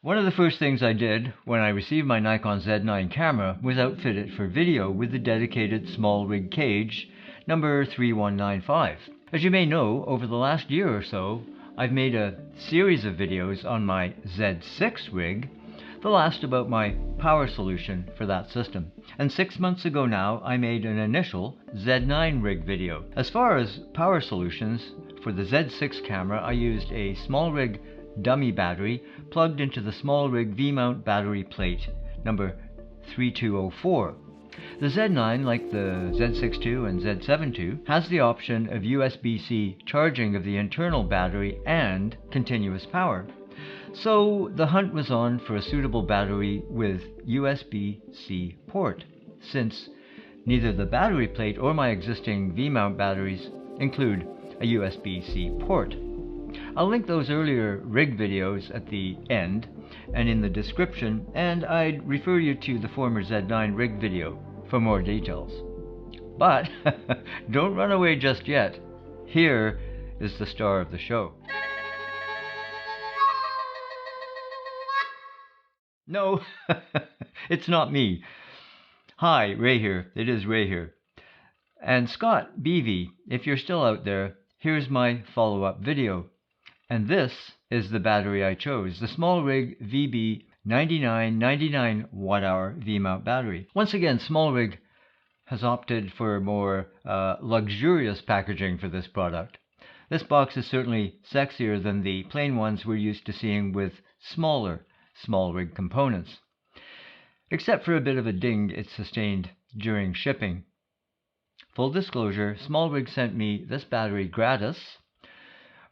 One of the first things I did when I received my Nikon Z9 camera was outfit it for video with the dedicated SmallRig cage number 3195. As you may know, over the last year or so, I've made a series of videos on my Z6 rig, the last about my power solution for that system. And 6 months ago now, I made an initial Z9 rig video. As far as power solutions, for the Z6 camera, I used a SmallRig dummy battery plugged into the SmallRig V-mount battery plate number 3204. The Z9, like the Z6 II and Z7 II, has the option of USB-C charging of the internal battery and continuous power. So the hunt was on for a suitable battery with USB-C port, since neither the battery plate or my existing V-mount batteries include a USB-C port. I'll link those earlier rig videos at the end and in the description, and I'd refer you to the former Z9 rig video for more details. But don't run away just yet. Here is the star of the show. No, it's not me. Hi, Ray here. It is Ray here. And Scott BV, if you're still out there, here's my follow-up video. And this is the battery I chose, the SmallRig VB99 99 watt-hour V-mount battery. Once again, SmallRig has opted for more luxurious packaging for this product. This box is certainly sexier than the plain ones we're used to seeing with smaller SmallRig components, except for a bit of a ding it sustained during shipping. Full disclosure, SmallRig sent me this battery gratis.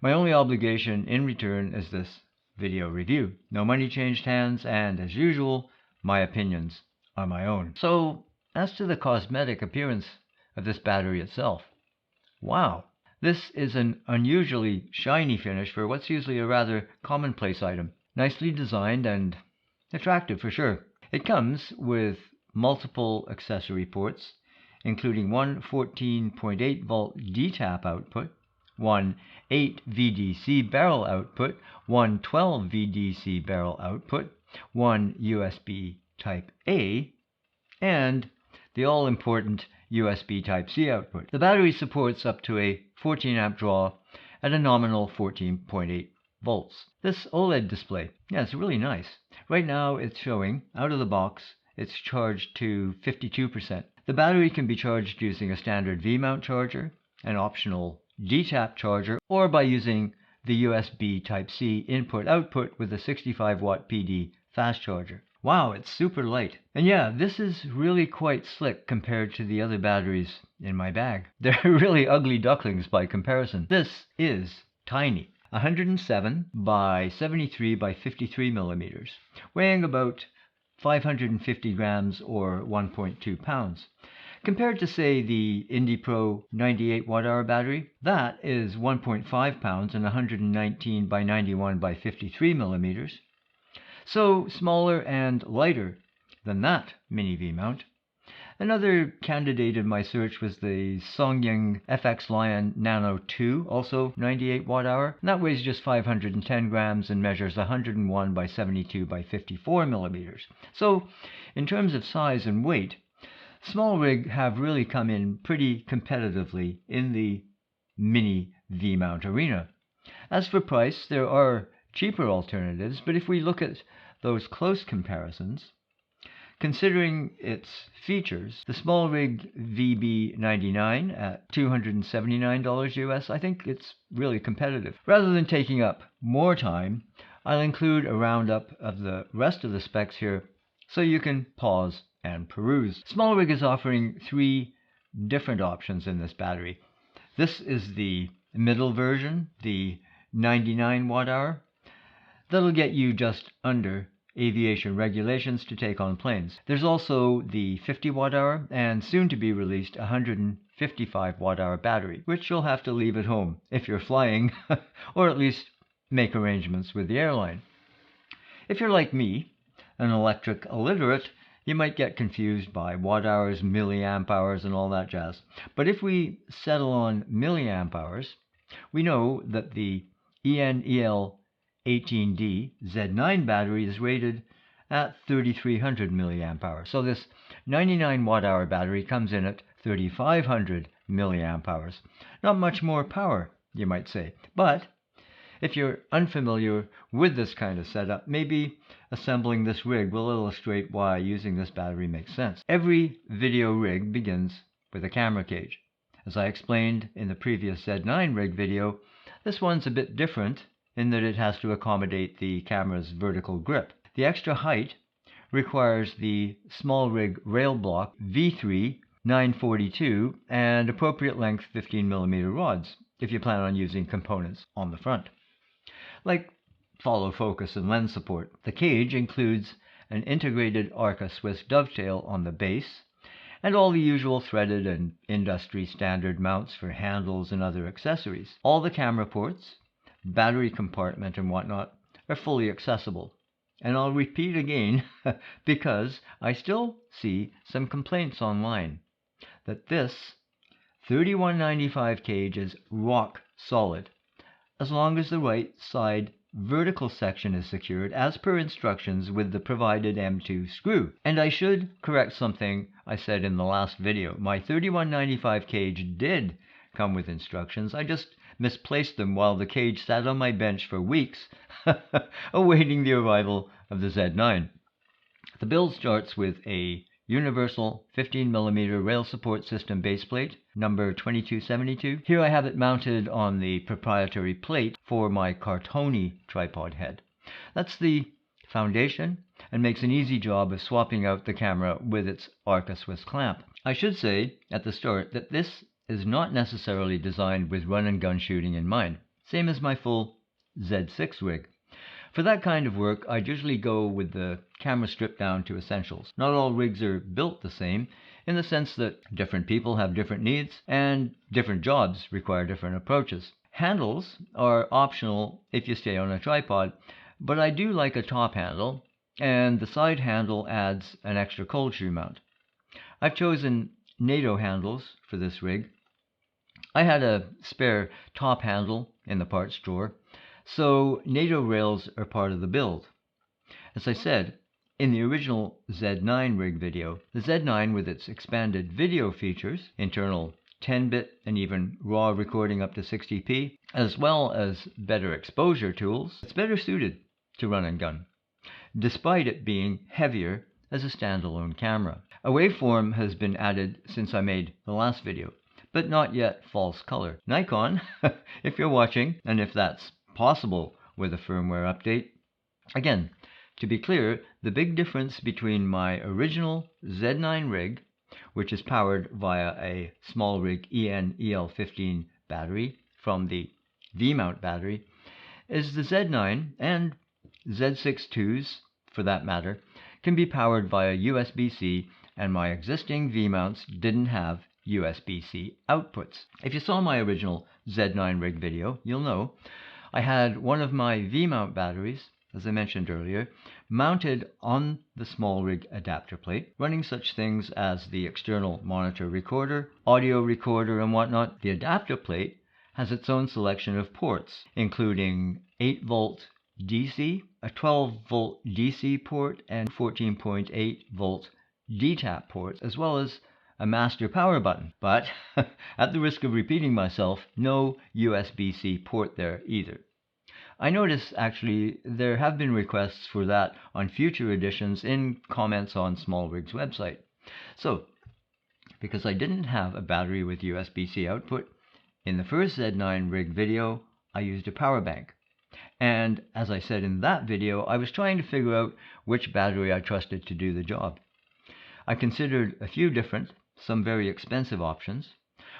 My only obligation in return is this video review. No money changed hands, and as usual, my opinions are my own. So, as to the cosmetic appearance of this battery itself, wow, this is an unusually shiny finish for what's usually a rather commonplace item. Nicely designed and attractive for sure. It comes with multiple accessory ports, including one 14.8 volt D-tap output, one 8 VDC barrel output, one 12 VDC barrel output, one USB Type-A, and the all-important USB Type-C output. The battery supports up to a 14 amp draw at a nominal 14.8 volts. This OLED display, yeah, it's really nice. Right now it's showing, out of the box, it's charged to 52%. The battery can be charged using a standard V-mount charger, an optional D-tap charger, or by using the USB Type-C input-output with a 65 watt PD fast charger. Wow, it's super light. And yeah, this is really quite slick compared to the other batteries in my bag. They're really ugly ducklings by comparison. This is tiny. 107 by 73 by 53 millimeters, weighing about 550 grams or 1.2 pounds. Compared to, say, the IndyPro 98 watt-hour battery, that is 1.5 pounds and 119 by 91 by 53 millimeters. So smaller and lighter than that mini V-mount. Another candidate in my search was the Songying FX Lion Nano 2, also 98 watt-hour. That weighs just 510 grams and measures 101 by 72 by 54 millimeters. So in terms of size and weight, SmallRig have really come in pretty competitively in the mini V-mount arena. As for price, there are cheaper alternatives, but if we look at those close comparisons, considering its features, the SmallRig VB99 at $279 US, I think it's really competitive. Rather than taking up more time, I'll include a roundup of the rest of the specs here so you can pause and peruse. SmallRig is offering 3 different options in this battery. This is the middle version, the 99 watt-hour. That'll get you just under aviation regulations to take on planes. There's also the 50 watt-hour and soon to be released 155 watt-hour battery, which you'll have to leave at home if you're flying, or at least make arrangements with the airline. If you're like me, an electric illiterate, you might get confused by watt-hours, milliamp hours, and all that jazz. But if we settle on milliamp hours, we know that the ENEL 18D Z9 battery is rated at 3300 milliamp hours. So this 99 watt hour battery comes in at 3500 milliamp hours. Not much more power, you might say. But if you're unfamiliar with this kind of setup, maybe assembling this rig will illustrate why using this battery makes sense. Every video rig begins with a camera cage. As I explained in the previous Z9 rig video, this one's a bit different in that it has to accommodate the camera's vertical grip. The extra height requires the SmallRig rail block V3 942 and appropriate length 15mm rods if you plan on using components on the front, like follow focus and lens support. The cage includes an integrated Arca Swiss dovetail on the base and all the usual threaded and industry standard mounts for handles and other accessories. All the camera ports, battery compartment and whatnot are fully accessible. And I'll repeat again because I still see some complaints online that this 3195 cage is rock solid as long as the right side vertical section is secured as per instructions with the provided M2 screw. And I should correct something I said in the last video. My 3195 cage did come with instructions. I just misplaced them while the cage sat on my bench for weeks awaiting the arrival of the Z9. The build starts with a universal 15mm rail support system baseplate, number 2272. Here I have it mounted on the proprietary plate for my Cartoni tripod head. That's the foundation and makes an easy job of swapping out the camera with its Arca Swiss clamp. I should say at the start that this is not necessarily designed with run and gun shooting in mind, same as my full Z6 rig. For that kind of work, I'd usually go with the camera stripped down to essentials. Not all rigs are built the same, in the sense that different people have different needs and different jobs require different approaches. Handles are optional if you stay on a tripod, but I do like a top handle, and the side handle adds an extra cold shoe mount. I've chosen NATO handles for this rig. I had a spare top handle in the parts drawer, so NATO rails are part of the build. As I said in the original Z9 rig video, the Z9 with its expanded video features, internal 10-bit and even RAW recording up to 60p, as well as better exposure tools, it's better suited to run and gun, despite it being heavier as a standalone camera. A waveform has been added since I made the last video, but not yet false color. Nikon, if you're watching, and if that's possible with a firmware update. Again, to be clear, the big difference between my original Z9 rig, which is powered via a SmallRig EN-EL15 battery from the V-mount battery, is the Z9 and Z6 IIs, for that matter, can be powered via USB-C, and my existing V-mounts didn't have USB-C outputs. If you saw my original Z9 rig video, you'll know I had one of my V-mount batteries, as I mentioned earlier, mounted on the SmallRig adapter plate, running such things as the external monitor recorder, audio recorder, and whatnot. The adapter plate has its own selection of ports, including 8-volt DC, a 12-volt DC port, and 14.8-volt D-tap ports, as well as a master power button. But at the risk of repeating myself, no USB-C port there either. I notice actually there have been requests for that on future editions in comments on SmallRig's website. So, because I didn't have a battery with USB-C output, in the first Z9 rig video I used a power bank. And as I said in that video, I was trying to figure out which battery I trusted to do the job. I considered a few different, some very expensive options.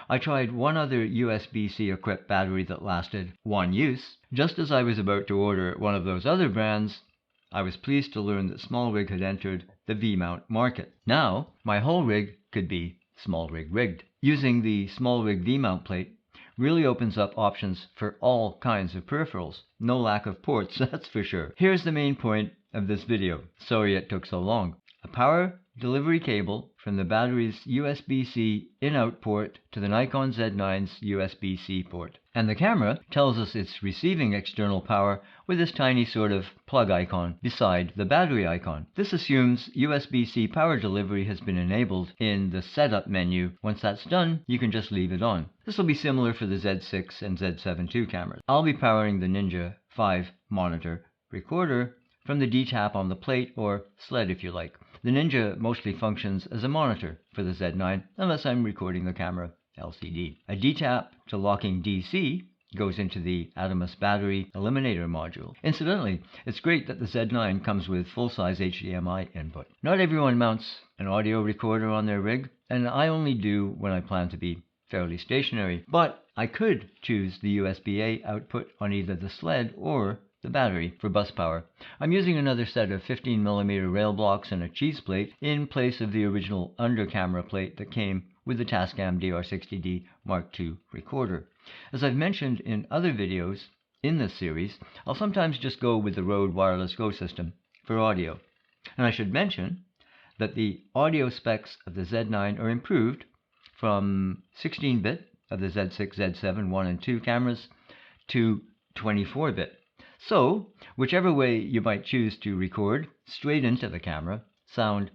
I tried one other USB-C equipped battery that lasted one use. Just as I was about to order one of those other brands, I was pleased to learn that SmallRig had entered the V-mount market. Now, my whole rig could be SmallRig rigged. Using the SmallRig V-mount plate really opens up options for all kinds of peripherals. No lack of ports, that's for sure. Here's the main point of this video. Sorry it took so long. a power delivery cable from the battery's USB-C in-out port to the Nikon Z9's USB-C port. And the camera tells us it's receiving external power with this tiny sort of plug icon beside the battery icon. This assumes USB-C power delivery has been enabled in the setup menu. Once that's done, you can just leave it on. This will be similar for the Z6 and Z7 II cameras. I'll be powering the Ninja 5 monitor recorder from the D-tap on the plate, or sled if you like. The Ninja mostly functions as a monitor for the Z9 unless I'm recording the camera LCD. A D-tap to locking DC goes into the Atomos battery eliminator module. Incidentally, it's great that the Z9 comes with full-size HDMI input. Not everyone mounts an audio recorder on their rig, and I only do when I plan to be fairly stationary, but I could choose the USB-A output on either the sled or the battery for bus power. I'm using another set of 15mm rail blocks and a cheese plate in place of the original under-camera plate that came with the Tascam DR60D Mark II recorder. As I've mentioned in other videos in this series, I'll sometimes just go with the Rode Wireless Go system for audio. And I should mention that the audio specs of the Z9 are improved from 16-bit of the Z6, Z7, 1 and 2 cameras to 24-bit. So, whichever way you might choose to record straight into the camera, sound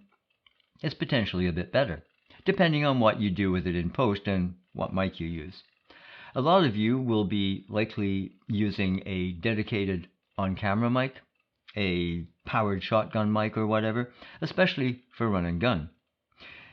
is potentially a bit better, depending on what you do with it in post and what mic you use. A lot of you will be likely using a dedicated on-camera mic, a powered shotgun mic or whatever, especially for run and gun.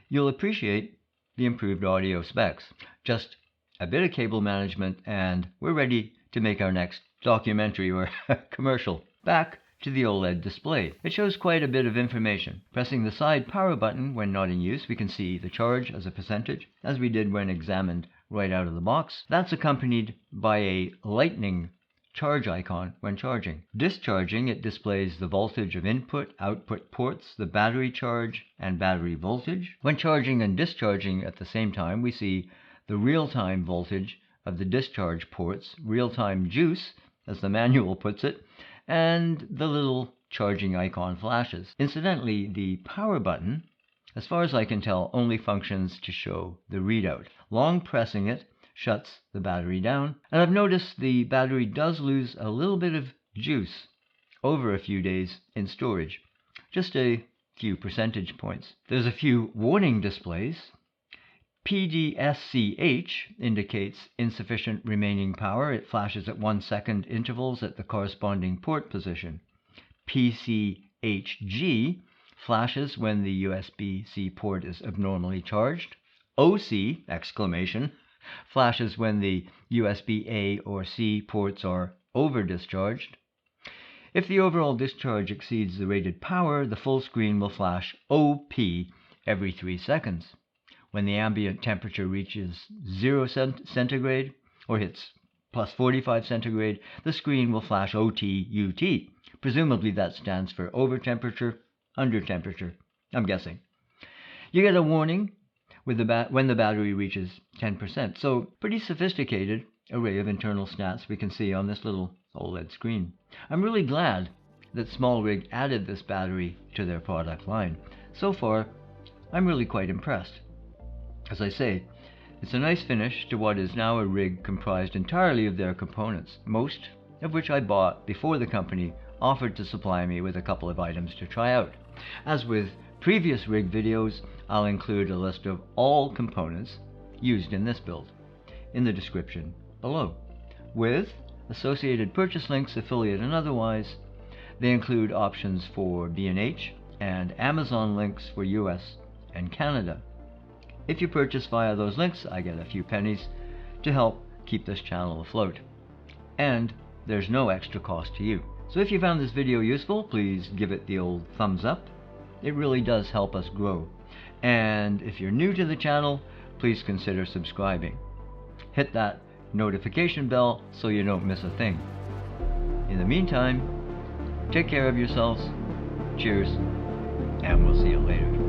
You'll appreciate the improved audio specs. Just a bit of cable management and we're ready to make our next documentary or commercial. Back to the OLED display. It shows quite a bit of information. Pressing the side power button when not in use, we can see the charge as a percentage, as we did when examined right out of the box. That's accompanied by a lightning charge icon when charging. Discharging, it displays the voltage of input, output ports, the battery charge, and battery voltage. When charging and discharging at the same time, we see the real-time voltage of the discharge ports, real-time juice, as the manual puts it, and the little charging icon flashes. Incidentally, the power button, as far as I can tell, only functions to show the readout. Long pressing it shuts the battery down, and I've noticed the battery does lose a little bit of juice over a few days in storage, just a few percentage points. There's a few warning displays. PDSCH indicates insufficient remaining power. It flashes at 1 second intervals at the corresponding port position. PCHG flashes when the USB-C port is abnormally charged. OC exclamation flashes when the USB-A or C ports are over-discharged. If the overall discharge exceeds the rated power, the full screen will flash OP every 3 seconds. When the ambient temperature reaches 0 centigrade or hits plus 45 centigrade, the screen will flash OT-UT. Presumably that stands for over temperature, under temperature, I'm guessing. You get a warning with when the battery reaches 10%. So pretty sophisticated array of internal stats we can see on this little OLED screen. I'm really glad that SmallRig added this battery to their product line. So far, I'm really quite impressed. As I say, it's a nice finish to what is now a rig comprised entirely of their components, most of which I bought before the company offered to supply me with a couple of items to try out. As with previous rig videos, I'll include a list of all components used in this build in the description below, with associated purchase links, affiliate and otherwise. They include options for B&H and Amazon links for US and Canada. If you purchase via those links, I get a few pennies to help keep this channel afloat. And there's no extra cost to you. So if you found this video useful, please give it the old thumbs up. It really does help us grow. And if you're new to the channel, please consider subscribing. Hit that notification bell so you don't miss a thing. In the meantime, take care of yourselves. Cheers, and we'll see you later.